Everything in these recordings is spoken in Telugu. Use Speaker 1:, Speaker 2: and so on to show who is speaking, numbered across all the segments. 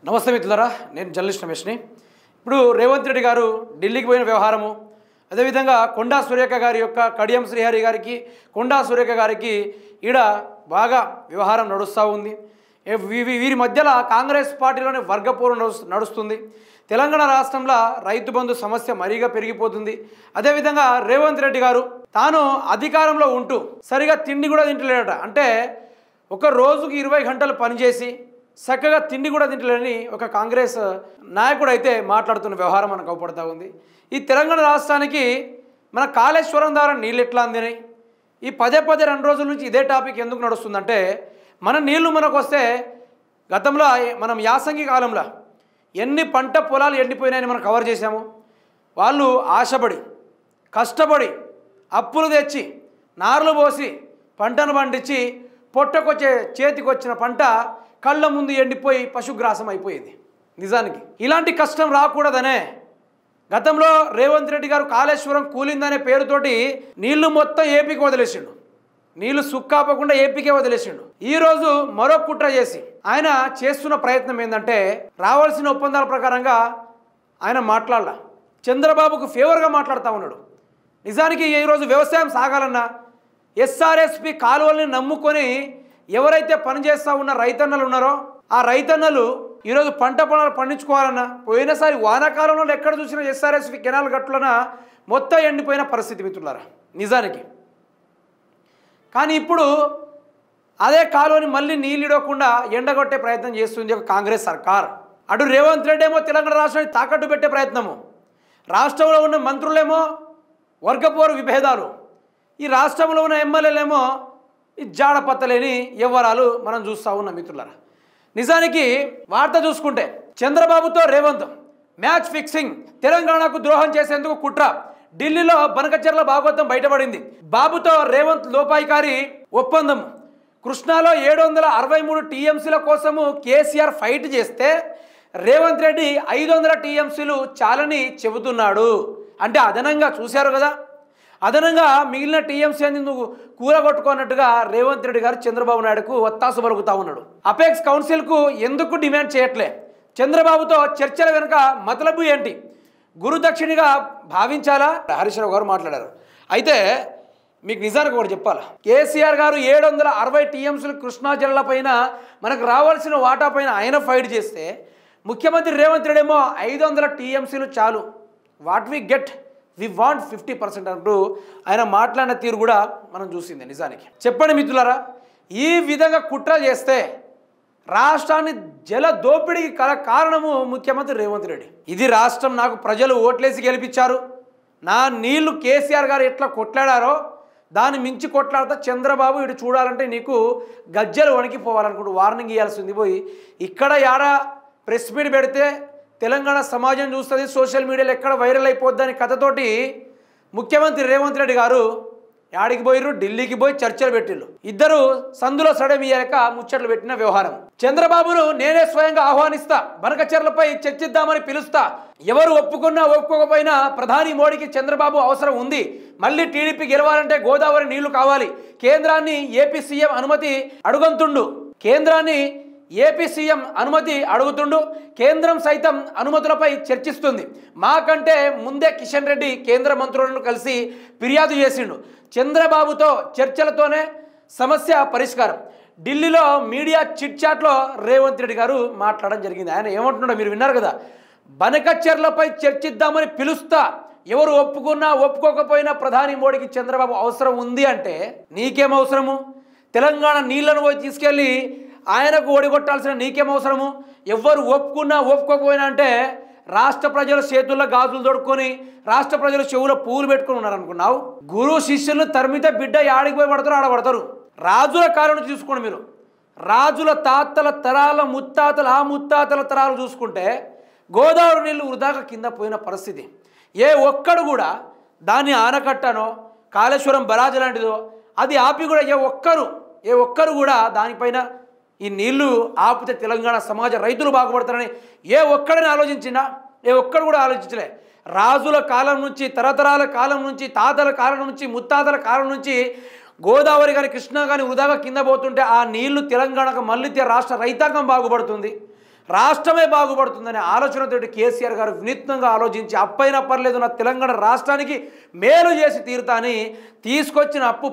Speaker 1: నమస్తే మిత్రులారా, నేను జర్నలిస్ట్ రమేష్ని. ఇప్పుడు రేవంత్ రెడ్డి గారు ఢిల్లీకి పోయిన వ్యవహారము, అదేవిధంగా కొండా సురేఖ గారి యొక్క కడియం శ్రీహరి గారికి, కొండా సురేఖ గారికి ఈడ బాగా వ్యవహారం నడుస్తూ ఉంది. వీరి మధ్యలో కాంగ్రెస్ పార్టీలోని వర్గపోరు నడుస్తుంది. తెలంగాణ రాష్ట్రంలో రైతు బంధు సమస్య మరీగా పెరిగిపోతుంది. అదేవిధంగా రేవంత్ రెడ్డి గారు తాను అధికారంలో ఉంటూ సరిగా తిండి కూడా తింటలేడట. అంటే ఒక రోజుకి 20 గంటలు పనిచేసి చక్కగా తిండి కూడా తింటలేని ఒక కాంగ్రెస్ నాయకుడు అయితే మాట్లాడుతున్న వ్యవహారం మనకు అవపడుతూ ఉంది. ఈ తెలంగాణ రాష్ట్రానికి మన కాళేశ్వరం ద్వారా నీళ్ళు ఎట్లా అందినాయి, ఈ పదే 2 రోజుల నుంచి ఇదే టాపిక్ ఎందుకు నడుస్తుందంటే, మన నీళ్లు మనకు వస్తే గతంలో మనం యాసంగి కాలంలో ఎన్ని పంట పొలాలు ఎండిపోయినాయని మనం కవర్ చేశాము. వాళ్ళు ఆశపడి కష్టపడి అప్పులు తెచ్చి నార్లు పోసి పంటను పండించి చేతికి వచ్చిన పంట కళ్ళ ముందు ఎండిపోయి పశుగ్రాసం అయిపోయింది. నిజానికి ఇలాంటి కష్టం రాకూడదనే గతంలో రేవంత్ రెడ్డి గారు కాళేశ్వరం కూలిందనే పేరుతోటి నీళ్లు మొత్తం ఏపీకి వదిలేసిండు, నీళ్లు సుక్కాపకుండా ఏపీకే వదిలేసిండు. ఈరోజు మరో కుట్ర చేసి ఆయన చేస్తున్న ప్రయత్నం ఏంటంటే, రావాల్సిన ఒప్పందాల ప్రకారంగా ఆయన మాట్లాడాల, చంద్రబాబుకు ఫేవర్గా మాట్లాడుతూ ఉన్నాడు. నిజానికి ఈరోజు వ్యవసాయం సాగాలన్నా ఎస్ఆర్ఎస్పి కాలువల్ని నమ్ముకొని ఎవరైతే పనిచేస్తూ ఉన్న రైతన్నలు ఉన్నారో ఆ రైతన్నలు ఈరోజు పంట పొలాలు పండించుకోవాలన్నా, పోయినసారి వానాకాలంలో ఎక్కడ చూసినా ఎస్ఆర్ఎస్పి కెనాల్ గట్టులన మొత్తం ఎండిపోయిన పరిస్థితి మిత్రులారా నిజానికి. కానీ ఇప్పుడు అదే కాలువని మళ్ళీ నీళ్ళు ఇవ్వకుండా ఎండగొట్టే ప్రయత్నం చేస్తుంది ఒక కాంగ్రెస్ సర్కార్. అటు రేవంత్ రెడ్డి ఏమో తెలంగాణ రాష్ట్రాన్ని తాకట్టు పెట్టే ప్రయత్నము, రాష్ట్రంలో ఉన్న మంత్రులేమో వర్గపోరు విభేదాలు, ఈ రాష్ట్రంలో ఉన్న ఎమ్మెల్యేలేమో ఈ జాడపత్తలేని వ్యవహారాలు మనం చూస్తూ ఉన్నాం మిత్రులారా. నిజానికి వార్త చూసుకుంటే చంద్రబాబుతో రేవంత్ మ్యాచ్ ఫిక్సింగ్, తెలంగాణకు ద్రోహం చేసేందుకు కుట్ర, ఢిల్లీలో బనకచెర్ల భాగవతం బయటపడింది, బాబుతో రేవంత్ లోపాయికారి ఒప్పందం, కృష్ణాలో 763 టీఎంసీల కోసము కేసీఆర్ ఫైట్ చేస్తే రేవంత్ రెడ్డి 500 టీఎంసీలు చాలని చెబుతున్నాడు. అంటే అదనంగా చూశారు కదా, అదనంగా మిగిలిన టీఎంసీ అని నువ్వు కూరగొట్టుకున్నట్టుగా రేవంత్ రెడ్డి గారు చంద్రబాబు నాయుడుకు ఒత్తాసు పలుకుతా ఉన్నాడు. అపెక్స్ కౌన్సిల్కు ఎందుకు డిమాండ్ చేయట్లే, చంద్రబాబుతో చర్చల వెనుక మతలబు ఏంటి, గురుదక్షిణిగా భావించాలా, హరీష్ రావు గారు మాట్లాడారు. అయితే మీకు నిజానికి ఒకటి చెప్పాలా, కేసీఆర్ గారు 760 టీఎంసీలు కృష్ణా జిల్లా పైన మనకు రావాల్సిన వాటా పైన ఆయన ఫైట్ చేస్తే, ముఖ్యమంత్రి రేవంత్ రెడ్డి ఏమో 500 టీఎంసీలు చాలు, what we get we want 50% అంటూ ఆయన మాట్లాడిన తీరు కూడా మనం చూసింది. నిజానికి చెప్పండి మిత్రులారా, ఈ విధంగా కుట్ర చేస్తే రాష్ట్రాన్ని జల దోపిడీకి కారణము ముఖ్యమంత్రి రేవంత్ రెడ్డి. ఇది రాష్ట్రం నాకు ప్రజలు ఓట్లేసి గెలిపించారు, నా నీళ్లు కేసీఆర్ గారు ఎట్లా కొట్లాడారో దాన్ని మించి కొట్లాడితే చంద్రబాబు ఇటు చూడాలంటే నీకు గజ్జలు వణికిపోవాలనుకుంటూ వార్నింగ్ ఇవ్వాల్సింది పోయి ఇక్కడ యారా ప్రెస్ మీట్ పెడితే తెలంగాణ సమాజం చూస్తుంది, సోషల్ మీడియాలో ఎక్కడ వైరల్ అయిపోద్దని కథతోటి ముఖ్యమంత్రి రేవంత్ రెడ్డి గారు యాడికి పోయిర్రు, ఢిల్లీకి పోయి చర్చలు పెట్టిళ్ళు. ఇద్దరు సందులో సడమియ్యాక ముచ్చట్లు పెట్టిన వ్యవహారం. చంద్రబాబును నేనే స్వయంగా ఆహ్వానిస్తా, బనకచెర్లపై చర్చిద్దామని పిలుస్తా, ఎవరు ఒప్పుకున్నా ఒప్పుకోకపోయినా ప్రధాని మోడీకి చంద్రబాబు అవసరం ఉంది, మళ్ళీ టీడీపీ గెలవాలంటే గోదావరి నీళ్లు కావాలి, కేంద్రాన్ని ఏపీ సీఎం అనుమతి అడుగుతుండు, కేంద్రం సైతం అనుమతులపై చర్చిస్తుంది, మాకంటే ముందే కిషన్ రెడ్డి కేంద్ర మంత్రులను కలిసి ఫిర్యాదు చేసిండు, చంద్రబాబుతో చర్చలతోనే సమస్య పరిష్కారం. ఢిల్లీలో మీడియా చిట్ చాట్లో రేవంత్ రెడ్డి గారు మాట్లాడడం జరిగింది. ఆయన ఏమంటున్నాడో మీరు విన్నారు కదా, బనకచెర్లపై చర్చిద్దామని పిలుస్తా, ఎవరు ఒప్పుకున్నా ఒప్పుకోకపోయినా ప్రధాని మోడీకి చంద్రబాబు అవసరం ఉంది అంటే నీకేం అవసరము, తెలంగాణ నీళ్లను పోయి తీసుకెళ్ళి ఆయనకు ఓడిగొట్టాల్సిన నీకేం అవసరము, ఎవరు ఒప్పుకున్నా ఒప్పుకోకపోయినా అంటే రాష్ట్ర ప్రజల చేతుల్లో గాజులు దొడుక్కొని రాష్ట్ర ప్రజలు చెవులో పూలు పెట్టుకుని ఉన్నారనుకున్నావు. గురువు శిష్యులను తరిమితే బిడ్డ యాడికి పోయి పడతారు ఆడబడతారు. రాజుల కాలం చూసుకోండి మీరు, రాజుల తాతల తరాల ముత్తాతల ముత్తాతల తరాలు చూసుకుంటే గోదావరి నీళ్ళు వృధాగా కింద పోయిన పరిస్థితి. ఏ ఒక్కడు కూడా దాన్ని ఆనకట్టనో కాళేశ్వరం బరాజు లాంటిదో అది ఆపి కూడా ఏ ఒక్కరు కూడా దానిపైన ఈ నీళ్లు ఆపితే తెలంగాణ సమాజ రైతులు బాగుపడతారని ఏ ఒక్కడిని ఆలోచించినా ఏ ఒక్కడు కూడా ఆలోచించలే. రాజుల కాలం నుంచి, తరతరాల కాలం నుంచి, తాతల కాలం నుంచి, ముత్తాతల కాలం నుంచి గోదావరి కానీ కృష్ణా కానీ వృధాగా కింద పోతుంటే ఆ నీళ్లు తెలంగాణకు మళ్ళీ రాష్ట్ర రైతాంగం బాగుపడుతుంది, రాష్ట్రమే బాగుపడుతుందనే ఆలోచనతోటి కేసీఆర్ గారు వినూత్నంగా ఆలోచించి అప్పైనా పర్లేదు నా తెలంగాణ రాష్ట్రానికి మేలు చేసి తీరుతా అని తీసుకొచ్చిన అప్పు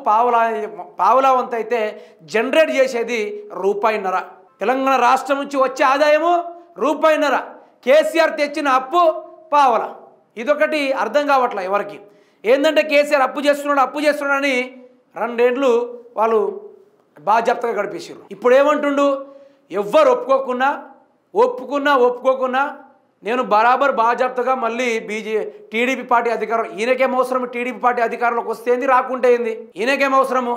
Speaker 1: పావులా వంత అయితే జనరేట్ చేసేది రూపాయిన్నర. తెలంగాణ రాష్ట్రం నుంచి వచ్చే ఆదాయము రూపాయిన్నర, కేసీఆర్ తెచ్చిన అప్పు పావల. ఇదొకటి అర్థం కావట్లే ఎవరికి. ఏంటంటే కేసీఆర్ అప్పు చేస్తున్నాడని 2 ఏళ్ళు వాళ్ళు బాధ్యతగా గడిపేసారు. ఇప్పుడు ఏమంటుండు, ఎవ్వరు ఒప్పుకున్నా నేను బరాబర్ బాధ్యతగా మళ్ళీ టీడీపీ పార్టీ అధికారం, ఈయనకేం అవసరం టీడీపీ పార్టీ అధికారంలోకి వస్తే ఏంది రాకుంటే ఏంది, ఈయనకేం అవసరము,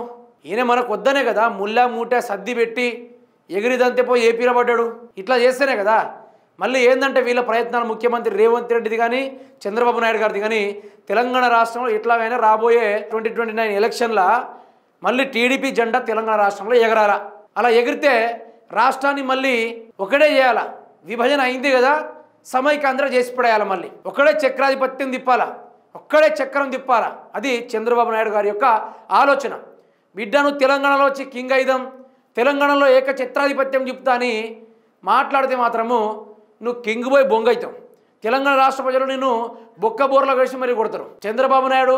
Speaker 1: ఈయన మనకు వద్దనే కదా ముల్లా మూట సర్ది పెట్టి ఎగిరిదంతే పోయి ఏపీలో పడ్డాడు. ఇట్లా చేస్తేనే కదా మళ్ళీ ఏంటంటే వీళ్ళ ప్రయత్నాలు ముఖ్యమంత్రి రేవంత్ రెడ్డిది కానీ చంద్రబాబు నాయుడు గారిది కానీ తెలంగాణ రాష్ట్రంలో ఎట్లాగైనా రాబోయే 2029 ఎలక్షన్ల మళ్ళీ టీడీపీ జెండా తెలంగాణ రాష్ట్రంలో ఎగరాల. అలా ఎగిరితే రాష్ట్రాన్ని మళ్ళీ ఒకటే చేయాలా, విభజన అయింది కదా సమైకాంధ్ర చేసి పడేయాలి, మళ్ళీ ఒక్కడే చక్రాధిపత్యం తిప్పాలా, ఒక్కడే చక్రం తిప్పాలా. అది చంద్రబాబు నాయుడు గారి యొక్క ఆలోచన. బిడ్డను తెలంగాణలో వచ్చి కింగ్ అయిదాం, తెలంగాణలో ఏకఛత్రాధిపత్యం చెప్తా అని మాట్లాడితే మాత్రము నువ్వు కింగ్ పోయి బొంగ అవుతావు. తెలంగాణ రాష్ట్ర ప్రజలు నిన్ను బొక్క బోర్లో కలిసి మరీ కొడతారు. చంద్రబాబు నాయుడు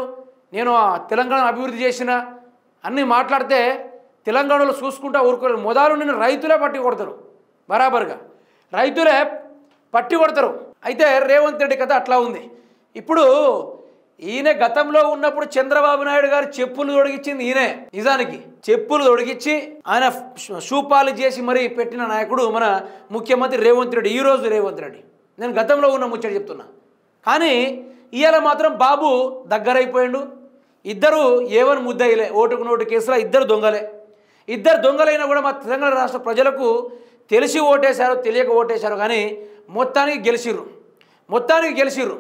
Speaker 1: నేను తెలంగాణ అభివృద్ధి చేసిన అన్నీ మాట్లాడితే తెలంగాణలో చూసుకుంటా ఊరుకోలేరు. మొదలు నిన్ను రైతులే పట్టి కొడతారు, బరాబర్గా రైతులే పట్టి కొడతారు. అయితే రేవంత్ రెడ్డి కథ అట్లా ఉంది. ఇప్పుడు ఈయన గతంలో ఉన్నప్పుడు చంద్రబాబు నాయుడు గారు చెప్పులు తొడిగించింది ఈయనే. నిజానికి చెప్పులు తొడిగించి ఆయన షూపాలు చేసి మరీ పెట్టిన నాయకుడు మన ముఖ్యమంత్రి రేవంత్ రెడ్డి. ఈరోజు రేవంత్ రెడ్డి నేను గతంలో ఉన్న ముచ్చట చెప్తున్నా. కానీ ఇవాళ మాత్రం బాబు దగ్గరైపోయిండు. ఇద్దరు ఏవని ముద్దయిలే, ఓటుకు నోటు కేసులో ఇద్దరు దొంగలే. ఇద్దరు దొంగలైనా కూడా మా తెలంగాణ రాష్ట్ర ప్రజలకు తెలిసి ఓటేశారో తెలియక ఓటేశారో కానీ మొత్తానికి గెలిచిర్రు.